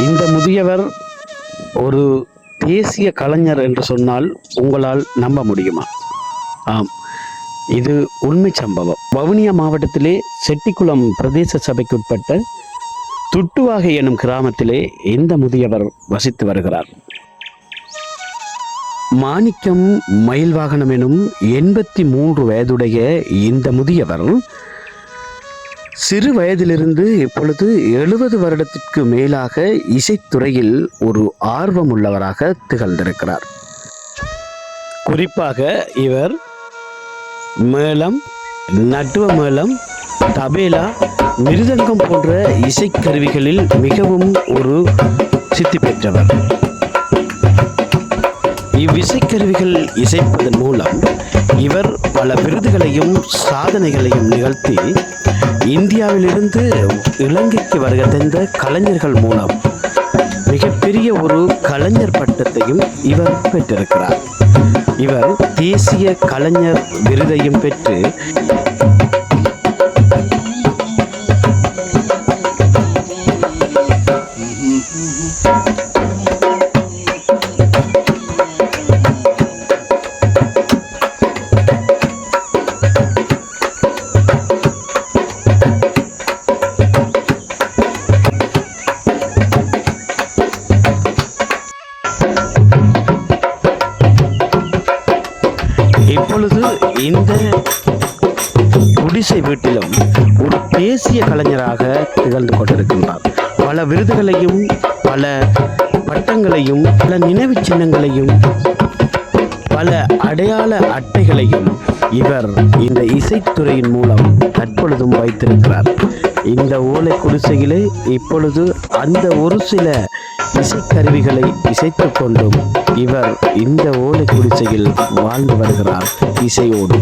இந்த முதியவர் ஒரு தேசிய கலைஞர் என்று சொன்னால் உங்களால் நம்ப முடியுமா? ஆம், இது உண்மை சம்பவம். வவுனியா மாவட்டத்திலே செட்டிக்குளம் பிரதேச சபைக்குட்பட்ட துட்டுவாகை எனும் கிராமத்திலே இந்த முதியவர் வசித்து வருகிறார். மாணிக்கம் மயில்வாகனம் எனும் 83 வயதுடைய இந்த முதியவர் சிறு வயதிலிருந்து இப்பொழுது 70 வருடத்திற்கு மேலாக இசைத்துறையில் ஒரு ஆர்வம் உள்ளவராக திகழ்ந்திருக்கிறார். குறிப்பாக இவர் மேளம், நட்டுவ மேளம், தபேலா, மிருதங்கம் போன்ற இசைக்கருவிகளில் மிகவும் ஒரு சித்தி பெற்றவர். இவ்விசைக்கருவிகள் இசைப்பதன் மூலம் இவர் பல விருதுகளையும் சாதனைகளையும் நிகழ்த்தி இந்தியாவிலிருந்து இலங்கைக்கு வருகை தந்த கலைஞர்கள் மூலம் மிகப்பெரிய ஒரு கலைஞர் பட்டத்தையும் இவர் பெற்றிருக்கிறார். இவர் தேசிய கலைஞர் விருதையும் பெற்று இப்பொழுது இந்த குடிசை வீட்டிலும் ஒரு தேசிய கலைஞராக திகழ்ந்து கொண்டிருக்கின்றார். பல விருதுகளையும் பல பட்டங்களையும் பல நினைவு சின்னங்களையும் பல அடையாள அட்டைகளையும் இவர் இந்த இசைத்துறையின் மூலம் தற்பொழுதும் வைத்திருக்கிறார். இந்த ஓலை குடிசையிலே இப்பொழுது அந்த ஒரு சில இசைக்கருவிகளை இசைத்து கொண்டும் இவர் இந்த ஓலை குடிசையில் வாழ்ந்து வருகிறார் இசையோடு.